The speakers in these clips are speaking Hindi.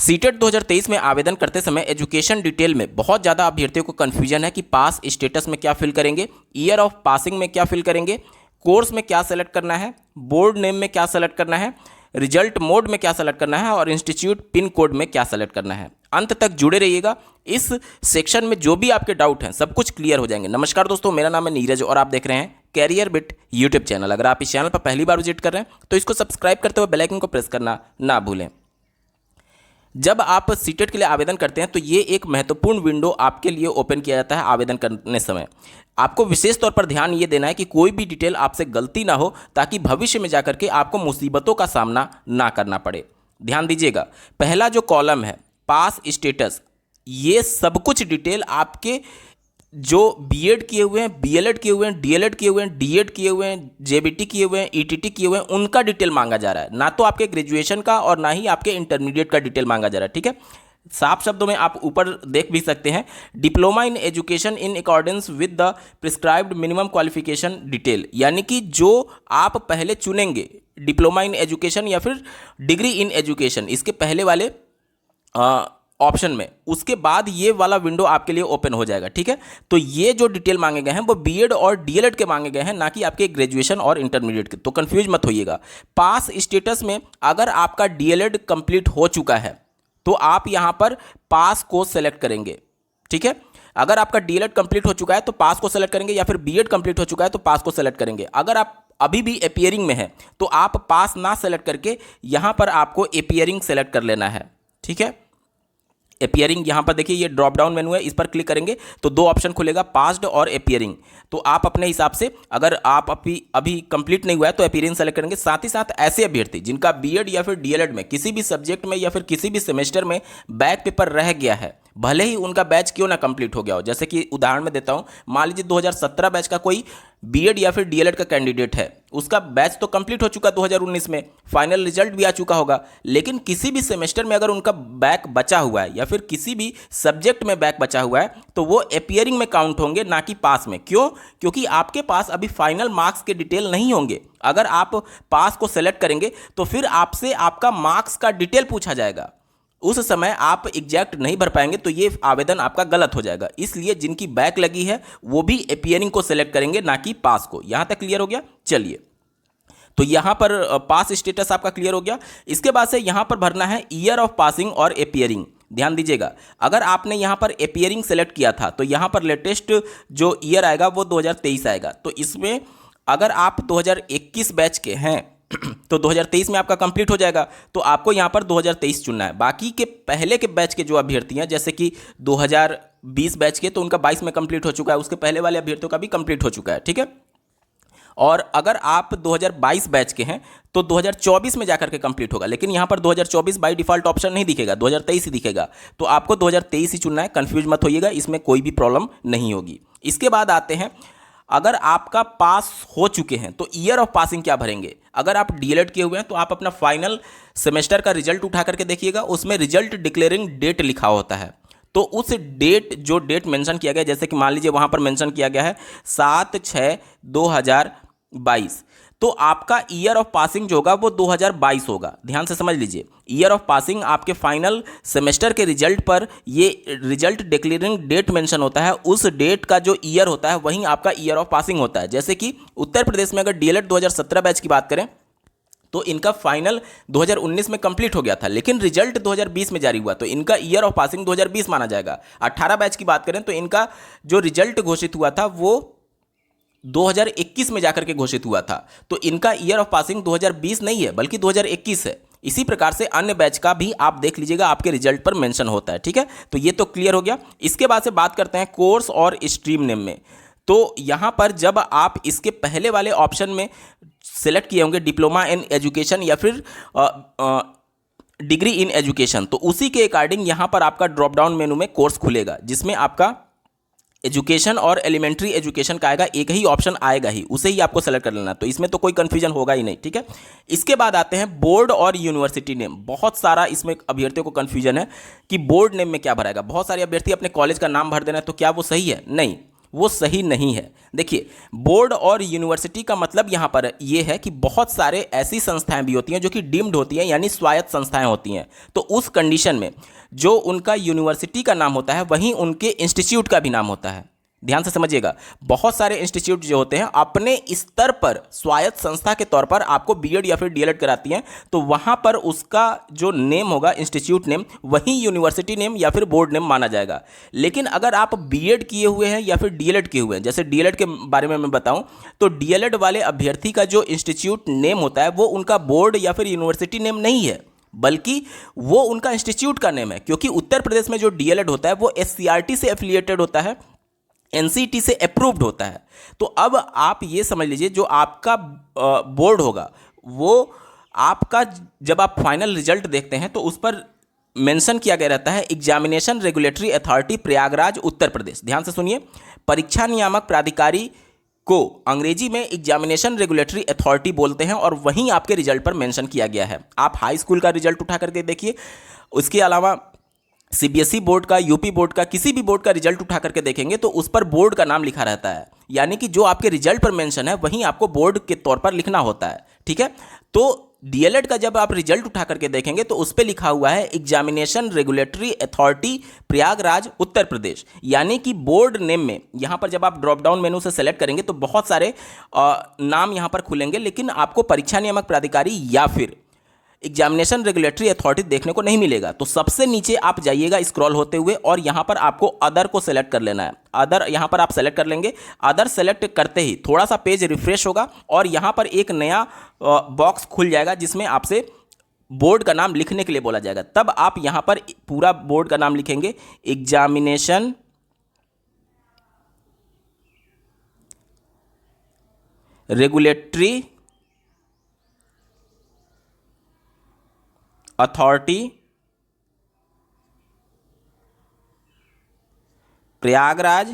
सीटेट 2023 में आवेदन करते समय एजुकेशन डिटेल में बहुत ज़्यादा अभ्यर्थियों को कन्फ्यूजन है कि पास स्टेटस में क्या फिल करेंगे, ईयर ऑफ पासिंग में क्या फिल करेंगे, कोर्स में क्या सेलेक्ट करना है, बोर्ड नेम में क्या सेलेक्ट करना है, रिजल्ट मोड में क्या सेलेक्ट करना है और इंस्टीट्यूट पिन कोड में क्या सेलेक्ट करना है। अंत तक जुड़े रहिएगा। इस सेक्शन में जो भी आपके डाउट हैं सब कुछ क्लियर हो जाएंगे। नमस्कार दोस्तों, मेरा नाम है नीरज और आप देख रहे हैं कैरियर बिट यूट्यूब चैनल। अगर आप इस चैनल पर पहली बार विजिट कर रहे हैं तो इसको सब्सक्राइब करते हुए बेल आइकन को प्रेस करना ना भूलें। जब आप सीटेट के लिए आवेदन करते हैं तो ये एक महत्वपूर्ण विंडो आपके लिए ओपन किया जाता है। आवेदन करने समय आपको विशेष तौर पर ध्यान ये देना है कि कोई भी डिटेल आपसे गलती ना हो, ताकि भविष्य में जाकर के आपको मुसीबतों का सामना ना करना पड़े। ध्यान दीजिएगा, पहला जो कॉलम है पास स्टेटस, ये सब कुछ डिटेल आपके जो बीएड किए हुए हैं, बीएलएड किए हुए हैं, डीएलएड किए हुए हैं, डीएड किए हुए हैं, जेबीटी किए हुए हैं, ईटीटी किए हुए हैं, उनका डिटेल मांगा जा रहा है, ना तो आपके ग्रेजुएशन का और ना ही आपके इंटरमीडिएट का डिटेल मांगा जा रहा है। ठीक है, साफ शब्दों में आप ऊपर देख भी सकते हैं, diploma in education in accordance with the prescribed minimum qualification detail, यानी कि जो आप पहले चुनेंगे डिप्लोमा इन एजुकेशन या फिर डिग्री इन एजुकेशन, इसके पहले वाले ऑप्शन में, उसके बाद ये वाला विंडो आपके लिए ओपन हो जाएगा। ठीक है, तो ये जो डिटेल मांगे गए हैं वो बीएड और डीएलएड के मांगे गए हैं, ना कि आपके ग्रेजुएशन और इंटरमीडिएट के। तो कंफ्यूज मत होइएगा। पास स्टेटस में अगर आपका डीएलएड कंप्लीट हो चुका है तो आप यहां पर पास को सेलेक्ट करेंगे। ठीक है, अगर आपका डीएलएड कंप्लीट हो चुका है तो पास को सेलेक्ट करेंगे, या फिर बीएड कंप्लीट हो चुका है तो पास को सेलेक्ट करेंगे। अगर आप अभी भी अपीयरिंग में है तो आप पास ना सेलेक्ट करके यहां पर आपको अपीयरिंग सेलेक्ट कर लेना है। ठीक है, अपीयरिंग यहाँ पर देखिए, ये ड्रॉप डाउन मेनू है, इस पर क्लिक करेंगे तो दो ऑप्शन खुलेगा, पास्ड और अपीयरिंग। तो आप अपने हिसाब से, अगर आप अभी कंप्लीट नहीं हुआ है तो अपीयरिंग सेलेक्ट करेंगे। साथ ही साथ ऐसे अभ्यर्थी जिनका बीएड या फिर डीएलएड में किसी भी सब्जेक्ट में या फिर किसी भी सेमेस्टर में बैक पेपर रह गया है, भले ही उनका बैच क्यों ना कंप्लीट हो गया हो। जैसे कि उदाहरण में देता हूं, मान लीजिए 2017 बैच का कोई बीएड या फिर डीएलएड का कैंडिडेट है, उसका बैच तो कंप्लीट हो चुका 2019 में, फाइनल रिजल्ट भी आ चुका होगा, लेकिन किसी भी सेमेस्टर में अगर उनका बैक बचा हुआ है या फिर किसी भी सब्जेक्ट में बैक बचा हुआ है तो वो अपीयरिंग में काउंट होंगे, ना कि पास में। क्यों? क्योंकि आपके पास अभी फाइनल मार्क्स के डिटेल नहीं होंगे। अगर आप पास को सेलेक्ट करेंगे तो फिर आपसे आपका मार्क्स का डिटेल पूछा जाएगा, उस समय आप एग्जैक्ट नहीं भर पाएंगे तो ये आवेदन आपका गलत हो जाएगा। इसलिए जिनकी बैक लगी है वो भी अपीयरिंग को सेलेक्ट करेंगे, ना कि पास को। यहां तक क्लियर हो गया? चलिए, तो यहां पर पास स्टेटस आपका क्लियर हो गया। इसके बाद से यहां पर भरना है ईयर ऑफ पासिंग और अपीयरिंग। ध्यान दीजिएगा, अगर आपने यहां पर अपीयरिंग सेलेक्ट किया था तो यहां पर लेटेस्ट जो ईयर आएगा वो 2023 आएगा। तो इसमें अगर आप 2021 बैच के हैं तो 2023 में आपका कंप्लीट हो जाएगा, तो आपको यहां पर 2023 चुनना है। बाकी के पहले के बैच के जो अभ्यर्थी हैं, जैसे कि 2020 बैच के, तो उनका 22 में कंप्लीट हो चुका है, उसके पहले वाले अभ्यर्थियों का भी कंप्लीट हो चुका है। ठीक है, और अगर आप 2022 बैच के हैं तो 2024 में जाकर के कंप्लीट होगा, लेकिन यहां पर 2024 बाय डिफॉल्ट ऑप्शन नहीं दिखेगा, 2023 ही दिखेगा। तो आपको 2023 ही चुनना है, कंफ्यूज मत होइएगा, इसमें कोई भी प्रॉब्लम नहीं होगी। इसके बाद आते हैं, अगर आपका पास हो चुके हैं तो ईयर ऑफ पासिंग क्या भरेंगे। अगर आप डीएलएड किए हुए हैं तो आप अपना फाइनल सेमेस्टर का रिजल्ट उठा करके देखिएगा, उसमें रिजल्ट डिक्लेयरिंग डेट लिखा होता है। तो उस डेट, जो डेट मेंशन किया गया, जैसे कि मान लीजिए वहां पर मेंशन किया गया है 7/6/2022, तो आपका ईयर ऑफ पासिंग जो होगा वो 2022 होगा। ध्यान से समझ लीजिए, ईयर ऑफ पासिंग आपके फाइनल सेमेस्टर के रिजल्ट पर ये रिजल्ट डिक्लेयरिंग डेट मेंशन होता है, उस डेट का जो ईयर होता है वहीं आपका ईयर ऑफ पासिंग होता है। जैसे कि उत्तर प्रदेश में अगर डीएलएड 2017 बैच की बात करें तो इनका फाइनल 2019 में कंप्लीट हो गया था, लेकिन रिजल्ट 2020 में जारी हुआ, तो इनका ईयर ऑफ पासिंग 2020 माना जाएगा। 18 बैच की बात करें तो इनका जो रिजल्ट घोषित हुआ था वो 2021 में जाकर के घोषित हुआ था, तो इनका ईयर ऑफ पासिंग 2020 नहीं है बल्कि 2021 है। इसी प्रकार से अन्य बैच का भी आप देख लीजिएगा, आपके रिजल्ट पर मेंशन होता है। ठीक है, तो ये तो क्लियर हो गया। इसके बाद से बात करते हैं कोर्स और स्ट्रीम नेम में। तो यहां पर जब आप इसके पहले वाले ऑप्शन में सेलेक्ट किए होंगे डिप्लोमा इन एजुकेशन या फिर डिग्री इन एजुकेशन, तो उसी के अकॉर्डिंग यहां पर आपका ड्रॉप डाउन मेनू में कोर्स खुलेगा, जिसमें आपका एजुकेशन और एलिमेंट्री एजुकेशन का आएगा, एक ही ऑप्शन आएगा ही, उसे ही आपको सेलेक्ट कर लेना। तो इसमें तो कोई कंफ्यूजन होगा ही नहीं। ठीक है, इसके बाद आते हैं बोर्ड और यूनिवर्सिटी नेम। बहुत सारा इसमें अभ्यर्थियों को कंफ्यूजन है कि बोर्ड नेम में क्या भराएगा। बहुत सारे अभ्यर्थी अपने कॉलेज का नाम भर देना है, तो क्या वो सही है? नहीं, वो सही नहीं है। देखिए, बोर्ड और यूनिवर्सिटी का मतलब यहाँ पर ये है कि बहुत सारे ऐसी संस्थाएं भी होती हैं जो कि डीम्ड होती हैं, यानी स्वायत्त संस्थाएं होती हैं। तो उस कंडीशन में जो उनका यूनिवर्सिटी का नाम होता है वहीं उनके इंस्टीट्यूट का भी नाम होता है। ध्यान से समझिएगा, बहुत सारे इंस्टीट्यूट जो होते हैं अपने स्तर पर स्वायत्त संस्था के तौर पर आपको बीएड या फिर डीएलएड कराती हैं, तो वहाँ पर उसका जो नेम होगा, इंस्टीट्यूट नेम, वही यूनिवर्सिटी नेम या फिर बोर्ड नेम माना जाएगा। लेकिन अगर आप बीएड किए हुए हैं या फिर डीएलएड किए हुए हैं, जैसे डीएलएड के बारे में मैं बताऊं, तो डीएलएड वाले अभ्यर्थी का जो इंस्टीट्यूट नेम होता है वो उनका बोर्ड या फिर यूनिवर्सिटी नेम नहीं है, बल्कि वो उनका इंस्टीट्यूट का नेम है। क्योंकि उत्तर प्रदेश में जो डीएलएड होता है वो एससीईआरटी से एफिलिएटेड होता है, एनसीटी से अप्रूव्ड होता है। तो अब आप ये समझ लीजिए, जो आपका बोर्ड होगा वो आपका, जब आप फाइनल रिजल्ट देखते हैं तो उस पर मेंशन किया गया रहता है examination regulatory authority Prayagraj Uttar Pradesh. ध्यान से सुनिए, परीक्षा नियामक प्राधिकारी को अंग्रेजी में एग्जामिनेशन रेगुलेटरी अथॉरिटी बोलते हैं और वहीं आपके रिजल्ट पर मेंशन किया गया है। आप हाई स्कूल का रिजल्ट उठा करके देखिए, उसके अलावा सीबीएसई बोर्ड का, यूपी बोर्ड का, किसी भी बोर्ड का रिजल्ट उठा करके देखेंगे तो उस पर बोर्ड का नाम लिखा रहता है, यानी कि जो आपके रिजल्ट पर मेंशन है वहीं आपको बोर्ड के तौर पर लिखना होता है। ठीक है, तो डीएलएड का जब आप रिजल्ट उठा करके देखेंगे तो उस पर लिखा हुआ है examination regulatory authority Prayagraj Uttar Pradesh, यानी कि बोर्ड नेम में यहाँ पर जब आप ड्रॉप डाउन मेनू से सेलेक्ट करेंगे तो बहुत सारे नाम यहाँ पर खुलेंगे, लेकिन आपको परीक्षा नियामक प्राधिकारी या फिर एग्जामिनेशन रेगुलेटरी अथॉरिटी देखने को नहीं मिलेगा। तो सबसे नीचे आप जाइएगा स्क्रॉल होते हुए और यहाँ पर आपको अदर को सेलेक्ट कर लेना है। अदर यहाँ पर आप सेलेक्ट कर लेंगे। अदर सेलेक्ट करते ही थोड़ा सा पेज रिफ्रेश होगा और यहाँ पर एक नया बॉक्स खुल जाएगा जिसमें आपसे बोर्ड का नाम लिखने के लिए बोला जाएगा। तब आप यहाँ पर पूरा बोर्ड का नाम लिखेंगे, examination regulatory authority Prayagraj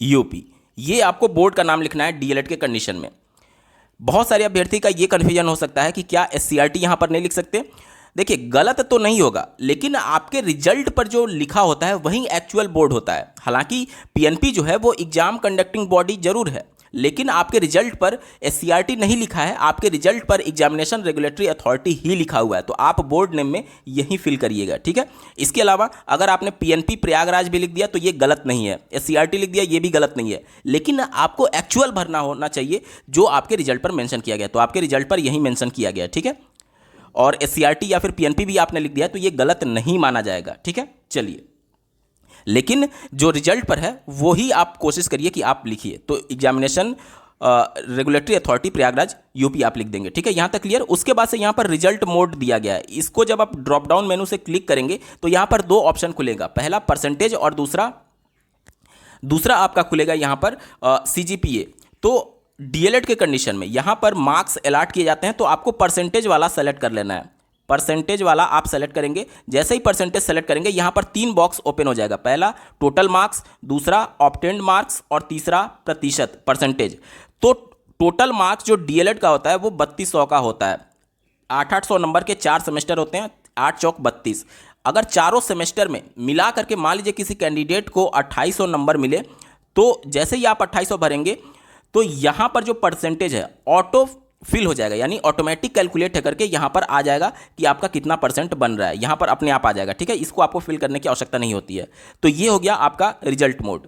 UP. ये आपको बोर्ड का नाम लिखना है डीएलएड के कंडीशन में। बहुत सारे अभ्यर्थी का ये कन्फ्यूजन हो सकता है कि क्या एससीईआरटी यहां पर नहीं लिख सकते। देखिए, गलत तो नहीं होगा, लेकिन आपके रिजल्ट पर जो लिखा होता है वही एक्चुअल बोर्ड होता है। हालांकि पीएनपी जो है वो एग्जाम कंडक्टिंग बॉडी जरूर है, लेकिन आपके रिजल्ट पर एससीईआरटी नहीं लिखा है, आपके रिजल्ट पर एग्जामिनेशन रेगुलेटरी अथॉरिटी ही लिखा हुआ है। तो आप बोर्ड नेम में यही फिल करिएगा। ठीक है, इसके अलावा अगर आपने पीएनपी प्रयागराज भी लिख दिया तो ये गलत नहीं है, एससीईआरटी लिख दिया ये भी गलत नहीं है, लेकिन आपको एक्चुअल भरना होना चाहिए जो आपके रिजल्ट पर मेंशन किया गया। तो आपके रिजल्ट पर यही मेंशन किया गया। ठीक है, और एससीईआरटी या फिर पीएनपी भी आपने लिख दिया तो ये गलत नहीं माना जाएगा। ठीक है, चलिए, लेकिन जो रिजल्ट पर है वो ही आप कोशिश करिए कि आप लिखिए। तो examination regulatory authority Prayagraj UP आप लिख देंगे। ठीक है, यहाँ तक क्लियर। उसके बाद से यहाँ पर रिजल्ट मोड दिया गया है। इसको जब आप ड्रॉप डाउन मेनू से क्लिक करेंगे तो यहाँ पर दो ऑप्शन खुलेगा, पहला परसेंटेज और दूसरा आपका खुलेगा यहाँ पर सीजीपीए। तो डीएलएड के कंडीशन में यहाँ पर मार्क्स अलॉट किए जाते हैं, तो आपको परसेंटेज वाला सेलेक्ट कर लेना है। परसेंटेज वाला आप सेलेक्ट करेंगे। जैसे ही परसेंटेज सेलेक्ट करेंगे यहाँ पर 3 बॉक्स ओपन हो जाएगा, पहला टोटल मार्क्स, दूसरा ऑब्टेन्ड मार्क्स और तीसरा प्रतिशत परसेंटेज। तो टोटल मार्क्स जो डीएलएड का होता है वो 3200 का होता है। 800 नंबर के 4 सेमेस्टर होते हैं, 8 चौक 32। अगर चारों सेमेस्टर में मिला करके मान लीजिए किसी कैंडिडेट को 2800 नंबर मिले, तो जैसे ही आप 2800 भरेंगे तो यहाँ पर जो परसेंटेज है ऑटो फिल हो जाएगा, यानी ऑटोमेटिक कैलकुलेट करके यहाँ पर आ जाएगा कि आपका कितना परसेंट बन रहा है, यहाँ पर अपने आप आ जाएगा। ठीक है, इसको आपको फिल करने की आवश्यकता नहीं होती है। तो ये हो गया आपका रिजल्ट मोड।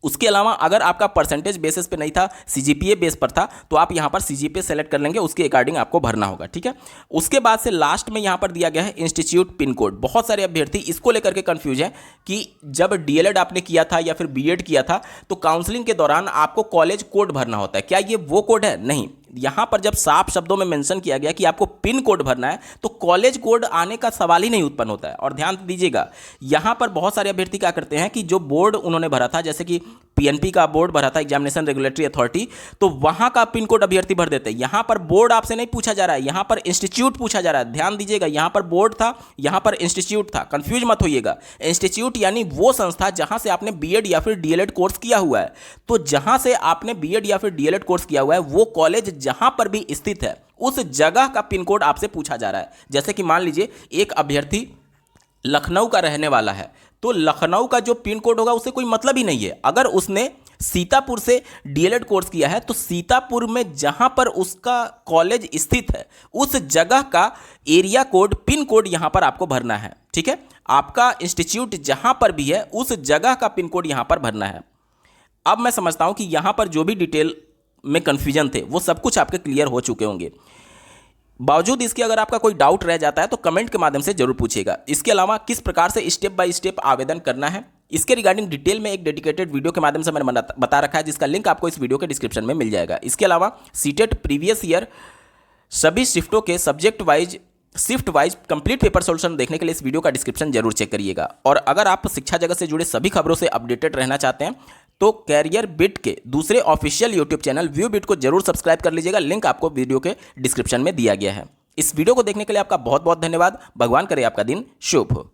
उसके अलावा अगर आपका परसेंटेज बेसिस पे नहीं था, सीजीपीए बेस पर था, तो आप यहाँ पर सीजीपीए सेलेक्ट कर लेंगे, उसके अकॉर्डिंग आपको भरना होगा। ठीक है, उसके बाद से लास्ट में यहाँ पर दिया गया है इंस्टीट्यूट पिन कोड। बहुत सारे अभ्यर्थी इसको लेकर के कंफ्यूज हैं कि जब डीएलएड आपने किया था या फिर बीएड किया था तो काउंसलिंग के दौरान आपको कॉलेज कोड भरना होता है। क्या ये वो कोड है? नहीं। यहाँ पर जब साफ शब्दों में मेंशन किया गया कि आपको पिन कोड भरना है तो कॉलेज कोड आने का सवाल ही नहीं उत्पन्न होता है। और ध्यान दीजिएगा, यहाँ पर बहुत सारे अभ्यर्थी क्या करते हैं कि जो बोर्ड उन्होंने भरा था, जैसे कि पीएनपी का बोर्ड भरा था एग्जामिनेशन रेगुलेटरी अथॉरिटी, तो वहाँ का पिन कोड अभ्यर्थी भर देते हैं। यहाँ पर बोर्ड आपसे नहीं पूछा जा रहा है, यहाँ पर इंस्टीट्यूट पूछा जा रहा है। ध्यान दीजिएगा, यहाँ पर बोर्ड था, यहाँ पर इंस्टीट्यूट था, कंफ्यूज मत होइएगा। इंस्टीट्यूट यानी वो संस्था जहाँ से आपने बीएड या फिर डीएलएड कोर्स किया हुआ है। तो जहाँ से आपने बीएड या फिर डीएलएड कोर्स किया हुआ है वो कॉलेज जहाँ पर भी स्थित है उस जगह का पिन कोड आपसे पूछा जा रहा है। जैसे कि मान लीजिए एक अभ्यर्थी लखनऊ का रहने वाला है, तो लखनऊ का जो पिन कोड होगा उससे कोई मतलब ही नहीं है। अगर उसने सीतापुर से डीएलएड कोर्स किया है तो सीतापुर में जहां पर उसका कॉलेज स्थित है उस जगह का एरिया कोड, पिन कोड यहां पर आपको भरना है। ठीक है, आपका इंस्टीट्यूट जहां पर भी है उस जगह का पिन कोड यहां पर भरना है। अब मैं समझता हूं कि यहां पर जो भी डिटेल में कन्फ्यूजन थे वो सब कुछ आपके क्लियर हो चुके होंगे। बावजूद इसके अगर आपका कोई डाउट रह जाता है तो कमेंट के माध्यम से जरूर पूछिएगा। इसके अलावा किस प्रकार से स्टेप बाय स्टेप आवेदन करना है इसके रिगार्डिंग डिटेल में एक डेडिकेटेड वीडियो के माध्यम से मैंने बता रखा है, जिसका लिंक आपको इस वीडियो के डिस्क्रिप्शन में मिल जाएगा। इसके अलावा सीटेट प्रीवियस ईयर सभी शिफ्टों के shift wise complete paper solution देखने के लिए इस वीडियो का डिस्क्रिप्शन जरूर चेक करिएगा। और अगर आप शिक्षा जगत से जुड़े सभी खबरों से अपडेटेड रहना चाहते हैं तो कैरियर बिट के दूसरे official YouTube channel view bit को जरूर सब्सक्राइब कर लीजिएगा। लिंक आपको वीडियो के डिस्क्रिप्शन में दिया गया है। इस वीडियो को देखने के लिए आपका बहुत बहुत धन्यवाद। भगवान करे आपका दिन शुभ हो।